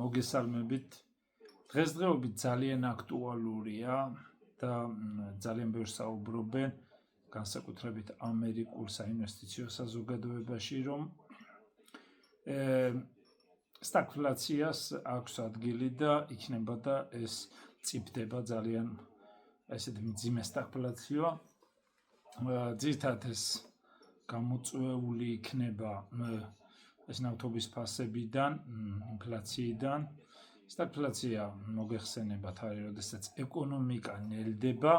მოგესალმებით. დღესდღეობით ძალიან აქტუალურია და ძალიან ბევრს საუბრობენ განსაკუთრებით ამერიკულ საინვესტიციო საზოგადოებაში, რომ სტაგფლაციას აქვს ადგილი და იქნება და ეს წიფდება ძალიან ესეთი მძიმე სტაგფლაციო. ძირითადად ეს გამოწვეული იქნება ეს ნავთობის ფასებიდან, ინფლაციიდან. სტაგფლაცია მოგეხსენებათ არის, როდესაც ეკონომიკა ნელდება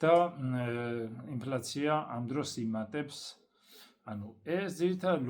და ინფლაცია ამ დროს იმატებს. ანუ ეს ძირითადად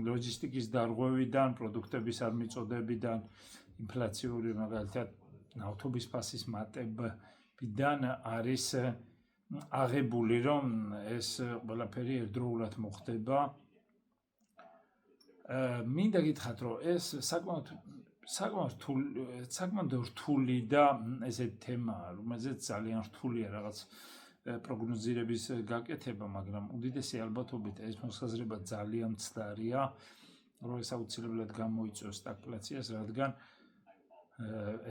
ლოჯისტიკის დარღვევიდან, პროდუქტების არ მიწოდებიდან, ინფლაციური მაგალითად ნავთობის ფასის მატებიდან არის აღებული, რომ ეს ყველაფერი ერთდროულად მოხდება. მინდა გითხრათ, რომ ეს საკმაოდ რთული და ესეთი თემაა, რომელზეც ძალიან რთულია რაღაც პროგნოზირების გაკეთება, მაგრამ უდიდესი ალბათობით ეს მოსაზრება ძალიან მცდარია, რომ ეს აუცილებლად გამოიწვევს სტაგფლაციას, რადგან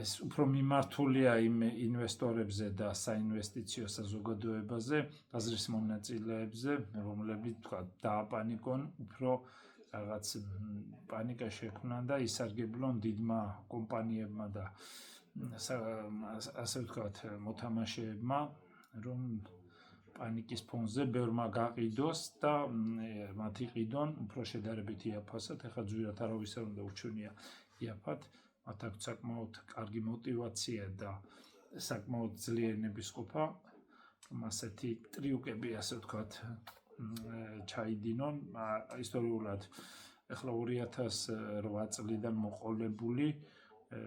ეს უფრო მიმართულია იმ ინვესტორებზე და საინვესტიციო საზოგადოებაზე, ბაზრის მონაწილეებზე, რომლებიც თქვა დააპანიკონ, უფრო რაღაც პანიკა შექმნან და ისარგებლონ დიდმა კომპანიებმა და ასე ვთქვათ მოთამაშეებმა, რომ პანიკის ფონზე ბევრმა გაყიდოს და მათ იყიდონ უფრო შედარებით იაფასად. ეხლა ძვირად არავის არ უნდა ურჩევნია იაფად, მათ აქვს საკმაოდ კარგი мотиваცია და საკმაოდ ძლიერი ნებისყოფა, რომ ასეთი ტრიუკები, ასე ვთქვათ, ჩაიდინონ. ისტორიულად ეხლა 2008 წლიდან მოყოლებული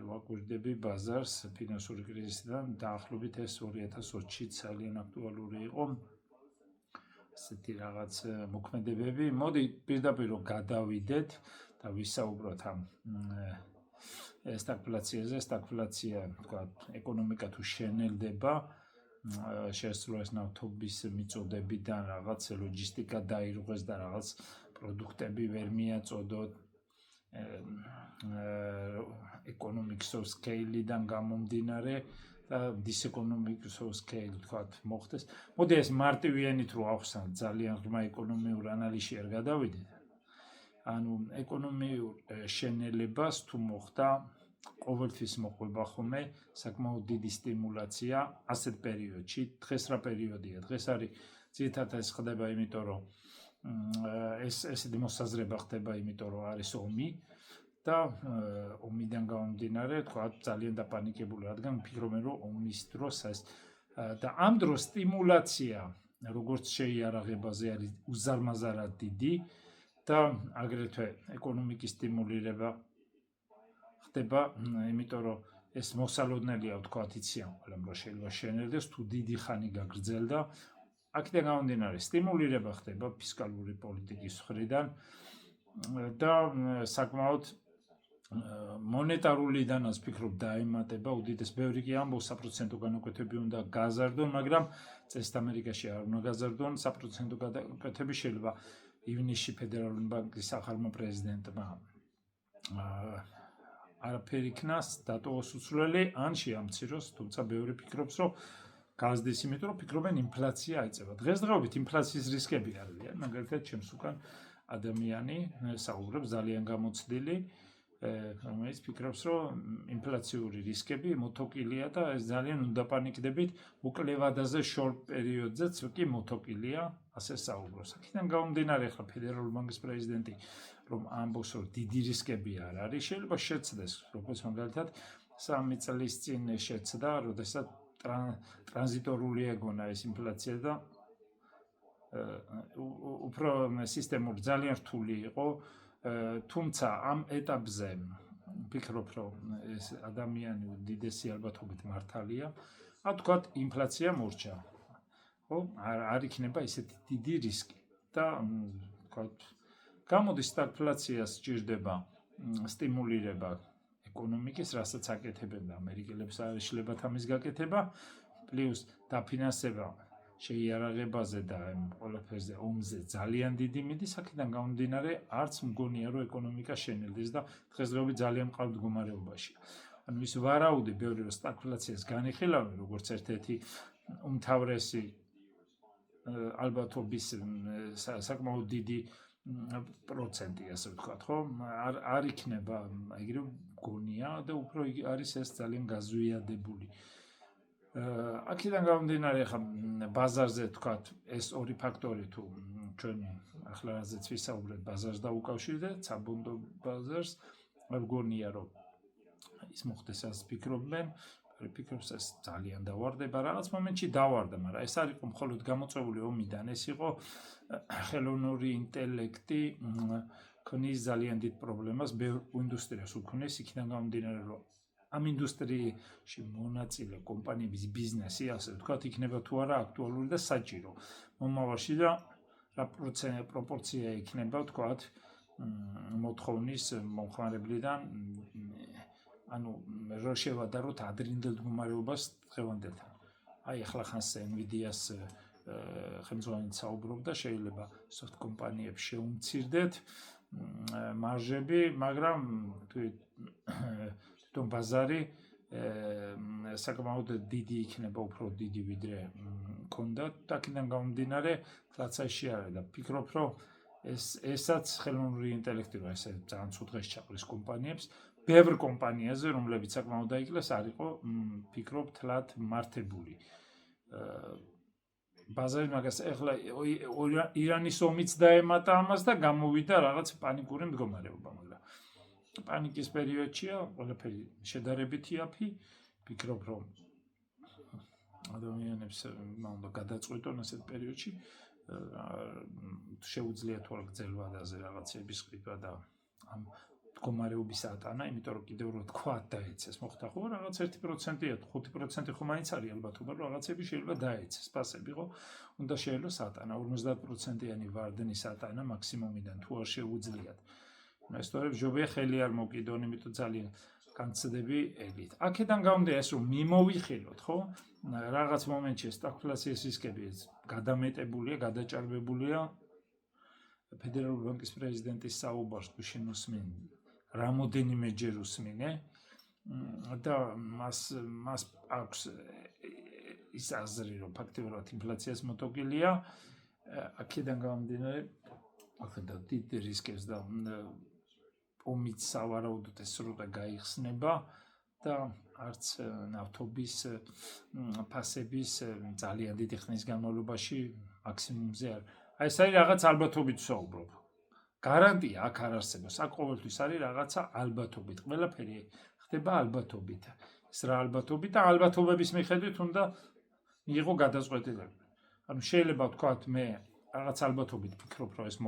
ვაკვირდები ბაზარს ფინანსური კრიზისიდან, დაახლოებით ეს 2020-ში ძალიან აქტუალური იყო ასეთი რაღაც მოქმედებები. მოდი პირდაპირ გადავიდეთ და ვისაუბროთ ამ სტაგფლაციაზე. სტაგფლაცია, თქვათ, ეკონომიკა თუ შენელდება, შეესრულეს ნავთობის მიწოდებიდან, რაღაც ლოჯისტიკა დაირღვეს და რაღაც პროდუქტები ვერ მიაწოდოთ. economics of scale-დან გამომდინარე და diseconomics of scale თქვათ მოხდეს. მოდი ეს მარტივიანით რო ავხსნათ, ძალიან ღრმა ეკონომიურ ანალიზში არ გადავიდეთ. ანუ ეკონომიურ შენელებას თუ მოხდა ყოველთვის მოყვება ხოლმე საკმაოდ დიდი სტიმულაცია ასეთ პერიოდში. დღეს რა პერიოდია? დღეს არის ძირითადად ეს ხდება, იმიტომ რომ ესეთი მოსაზრება ხდება, იმიტომ რომ არის ომი და ომიდან გამომდინარე, თქვა ძალიან დაპანიკებული, რადგან ვფიქრობენ, რომ ომის დროს ეს და ამ დროს სტიმულაცია, როგორც შეიარაღებაზე არის უზარმაზარად დიდი და აგრეთვე ეკონომიკის სტიმულირება ხდება, იმიტომ რომ ეს მოსალოდნელია, ვთქვათ, იციან ყველამ, რომ შეიძლება შენელდეს თუ დიდი ხანი გაგრძელდა. აქედან გამომდინარე, სტიმულირება ხდება ფისკალური პოლიტიკის მხრიდან და საკმაოდ მონეტარულიდანაც ვფიქრობ დაემატება, უდიდეს ბევრი კი ამბობს საპროცენტო განაკვეთები უნდა გაზარდონ, მაგრამ წესით ამერიკაში არ უნდა გაზარდონ, საპროცენტო განაკვეთები შეიძლება ივნისში ფედერალური ბანკის ახალმა პრეზიდენტმა არაფერი იქნას, დატოვოს უცვლელი, ან შეამციროს, თუმცა ბევრი ფიქრობს, რომ გაზრდის, იმიტომ რომ ფიქრობენ ინფლაცია აიწევა. დღესდღეობით ინფლაციის რისკები არიან, მაგალითად ჩემს უკან ადამიანი საუბრობს ძალიან გამოცდილი, რომელიც ფიქრობს, რომ ინფლაციური რისკები მოტოკილია და ეს ძალიან უნდა პანიკდებით, უკლევადაზე შორტ პერიოდზეც კი მოტოკილია, ასე საუბრობს. აქედან გამომდინარე, ახლა ფედერალური ბანკის პრეზიდენტი რომ ამბობს, რომ დიდი რისკები არ არის, შეიძლება შეცდეს, როგორც მაგალითად 3 წლის წინ შეცდა, როდესაც ტრანზიტორული ეგონა ეს ინფლაცია და უფრო სისტემური ძალიან რთული იყო, თუმცა ამ ეტაპზე ვფიქრობ, რომ ეს ადამიანი უდიდესი ალბათობით მართალია, თქვათ, ინფლაცია მორჩა. ხო, არ იქნება ისეთი დიდი რისკი და თქვათ, გამოდის სტაგფლაციას სჭირდება სტიმულირება ეკონომიკის, რასაც აკეთებენ და ამერიკელებს არ შეშლებათ ამის გაკეთება, პლუს დაფინანსება შეიარაღებაზე და იმ ყველაფერზე ომზე ძალიან დიდი მიდის, აქედან გამომდინარე არც მგონია რომ ეკონომიკა შენელდეს და დღესდღეობით ძალიან მყარ მდგომარეობაშია. ანუ ის ვარაუდი ბევრი რომ სტაგფლაციას განიხილავენ როგორც ერთ-ერთი უმთავრესი ალბათობის საკმაოდ დიდი პროცენტი, ასე ვთქვათ, ხო? არ იქნება ეგრე მგონია და უფრო არის ეს ძალიან გაზვიადებული. აქედან გამომდინარე ხა ბაზარზე ვთქვათ, ეს ორი ფაქტორი თუ ჩვენ ახლა რაზეც ვისაუბრეთ, ბაზარს დაუკავშირდეთ, საბონდო ბაზარს, არ მგონია რომ ის მოხდეს ასე ფიქრობენ, ფიქრობს ეს ძალიან დავარდება, რაღაც მომენტში დავარდა, მაგრამ ეს არ იყო მხოლოდ გამოწვეული ომიდან, ეს იყო ხელოვნური ინტელექტი ქნის ძალიან დიდ პრობლემას ბევრ ინდუსტრიას უქმნის, იქიდან გამომდინარე რომ ამ ინდუსტრიაში მონაწილე კომპანიების ბიზნესი, ასე ვთქვათ, იქნება თუ არა აქტუალური და საჭირო მომავალში და რა პროპორცია იქნება, ვთქვათ, მოთხოვნის მომხმარებლიდან, ანუ რო შევადაროთ ადრინდელ მდგომარეობას დღევანდელთან. აი ახლა ხანს Nvidia-ს ხელმძღვანელი საუბრობდა, შეიძლება soft კომპანიებს შეუმცირდეთ მარჟები, მაგრამ თვითონ ბაზარი საკმაოდ დიდი იქნება, უფრო დიდი ვიდრე ქონდა და აქედან გამომდინარე ფლაციაში არის და ფიქრობ, რომ ესაც ხელოვნური ინტელექტი რომ ესე ძალიან ცუდ დღეს ჩაყრის კომპანიებს, ბევრ კომპანიაზე, რომლებიც საკმაოდ დაიკლეს, არ იყო, ფიქრობ, თლად მართებული. ბაზარი მაგას ახლა ირანის ომიც დაემატა ამას და გამოვიდა რაღაც პანიკური მდგომარეობა, მაგრამ პანიკის პერიოდშია, ყველაფერი შედარებით იაფი, ფიქრობ, რომ ადამიანებს უნდა გადაწყვიტონ ასეთ პერიოდში, შეუძლია თუ არა გრძელვადაზე რაღაცების ყიდვა და ამ მდგომარეობის ატანა, იმიტომ რომ კიდევ რო თქვა დაეცეს, მოხდა ხო რაღაც 1%-ია, 5% ხო მაინც არის ალბათობა, რომ რაღაცები შეიძლება დაეცეს, პასები ხო, უნდა შეელოს ატანა, 50%-იანი ვარდნის ატანა მაქსიმუმიდან თუ არ შეუძლიათ. ინვესტორებს ჯობია ხელი არ მოკიდონ, იმიტომ ძალიან განცდები ელით. აქედან გამომდინარე ეს რომ მიმოვიხილოთ, ხო? რაღაც მომენტში სტაგფლაციის რისკები გადამეტებულია, გადაჭარბებულია. ფედერალური ბანკის პრეზიდენტის საუბარს გუშინ უსმენ, რამოდენიმეჯერ უსმინე და მას აქვს ის აზრი, რომ ფაქტიურად ინფლაციას მოტოკილია. აქედან გამომდინარე, ახედავ დიდ რისკებს და ომიც სავარაუდოდ ეს სრუტე გაიხსნება და არც ნავთობის ფასების ძალიან დიდი ხნის განმავლობაში მაქსიმუმზე არ. აი ეს არის რაღაც ალბათობით ვსაუბრობ. გარანტია აქ არ არსებობს, აქ ყოველთვის არის რაღაცა ალბათობით. ყველაფერი ხდება ალბათობით. ეს რა ალბათობით და ალბათობების მიხედვით უნდა მიიღო გადაწყვეტილება. ანუ შეიძლება ვთქვათ მე რაღაც ალბათობით ფიქრობ, რომ ეს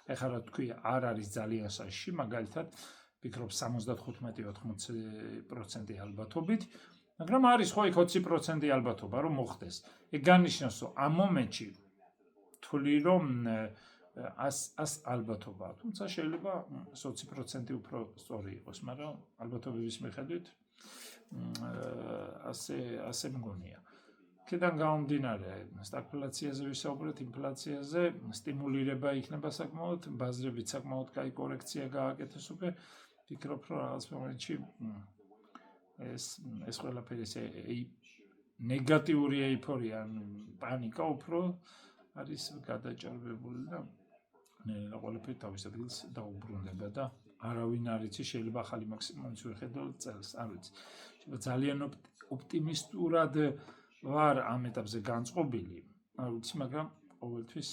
ეხლა რა თქვი, არ არის ძალიან საშიში, მაგალითად, ფიქრობ 75-80% ალბათობით, მაგრამ არის ხო იქ 20% ალბათობა, რომ მოხდეს. ეგ განიშნავს, რომ ამ მომენტში თვლი, რომ 100 ალბათობაა, თუმცა შეიძლება 20% უფრო სწორი იყოს, მაგრამ ალბათობების მიხედვით ასე მგონია. აქედან გამომდინარე, სტაგფლაციაზე ვისაუბრეთ, ინფლაციაზე, სტიმულირება იქნება საკმაოდ, ბაზრებით საკმაოდ კაი კორექცია გააკეთეს უკვე, ფიქრობ, რომ რაღაც მომენტში ეს ყველაფერი ესე ნეგატიური ეიფორია, პანიკა უფრო არის გადაჭარბებული და ყველაფერი თავის ადგილს დაუბრუნდება და არავინ არ იცი, შეიძლება ახალი მაქსიმუმიც ვიხედოთ წელს, არ ვიცი. შეიძლება ძალიან ოპტიმისტურად ვარ ამ ეტაპზე განწყობილი, არ ვიცი, მაგრამ ყოველთვის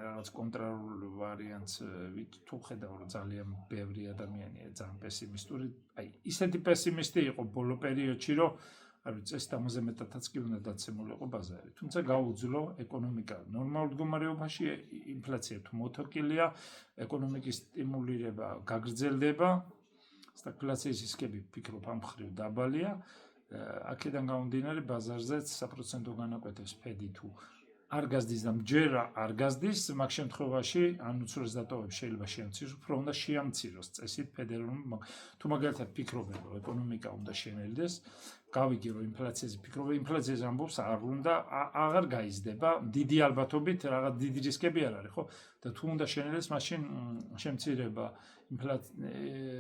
რაღაც კონტრარულ ვარიანტს თუ ხედავ, რომ ძალიან ბევრი ადამიანია ძალიან პესიმისტური, აი ისეთი პესიმისტი იყო ბოლო პერიოდში, რომ არ ვიცი, ეს 70-ათაც კი უნდა დაცემულიყო ბაზარი. თუმცა გაუძლო ეკონომიკა ნორმალურ მდგომარეობაში, ინფლაცია თუ მოტოკილია, ეკონომიკის სტიმულირება გაგრძელდება, სტაგფლაციის რისკები ფიქრობ ამ მხრივ დაბალია. აქედან გამომდინარე ბაზარზეც საპროცენტო განაკვეთებს ფედი თუ არ გაზდის და მჯერა არ გაზდის, მაგ შემთხვევაში ან უცურეს დატოვებს შეიძლება შეამციროს, უფრო უნდა შეამციროს წესით ფედერალურ თუ მაგალითად ფიქრობენ რომ ეკონომიკა უნდა შენელდეს, გავიგე რომ ინფლაციაზე ფიქრობენ, ინფლაციაზე ამბობს არ უნდა აღარ გაიზრდება, დიდი ალბათობით რაღაც დიდი რისკები არ არის, ხო? და თუ უნდა შენელდეს, მაშინ შემცირება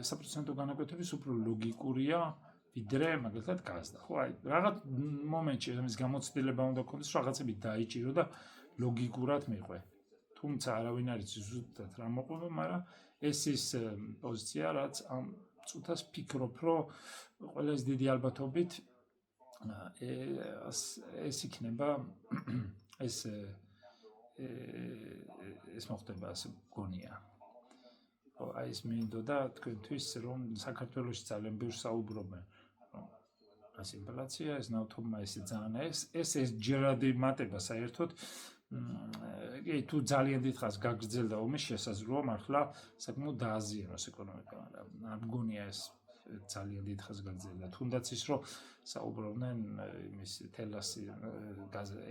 საპროცენტო განაკვეთების უფრო ლოგიკურია ვიდრე მაგალითად გაზდა. ხო, აი რაღაც მომენტში ამის გამოცდილება უნდა გქონდეს, რომ რაღაცები დაიჭირო და ლოგიკურად მიყვე. თუმცა არავინ არ იცის ზუსტად რა მოყვება, მაგრამ ეს ის პოზიცია, რაც ამ წუთას ფიქრობ, რომ ყველა ეს დიდი ალბათობით ეს იქნება ეს მოხდება ასე გონია. ხო, აი ეს მინდოდა თქვენთვის, რომ საქართველოში ძალიან ბევრს საუბრობენ. ეს ინფლაცია, ეს ნავთობმა, ეს ძალიან ეს ჯერადი მატება საერთოდ თუ ძალიან დიდხანს გაგრძელდა ომი შესაძლოა მართლა საკმაოდ დააზიანოს ეკონომიკა, მაგრამ არ მგონია ეს ძალიან დიდხანს გაგრძელდა. თუნდაც ის რომ საუბრობდნენ იმის თელასი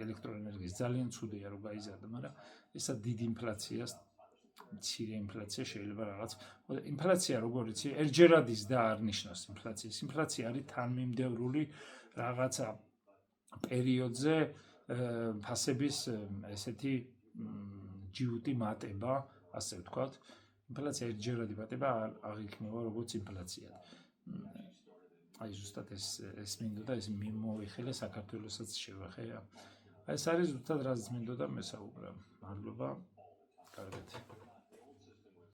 ელექტროენერგიის ძალიან ცუდია რომ გაიზარდა, მაგრამ ესა დიდი ინფლაციას მცირე ინფლაცია შეიძლება რაღაც ინფლაცია როგორ იცი ერთჯერადის და არ ნიშნავს ინფლაციას. ინფლაცია არის თანმიმდევრული რაღაცა პერიოდზე ფასების ესეთი ჯიუტი მატება, ასე ვთქვათ. ინფლაცია ერთჯერადი მატება არ იქნება როგორც ინფლაცია. აი ზუსტად ეს მინდოდა ეს მიმოიხილე საქართველოსაც შევახე. ეს არის ზუსტად რაც მინდოდა მესაუბრა. მადლობა. კარგად.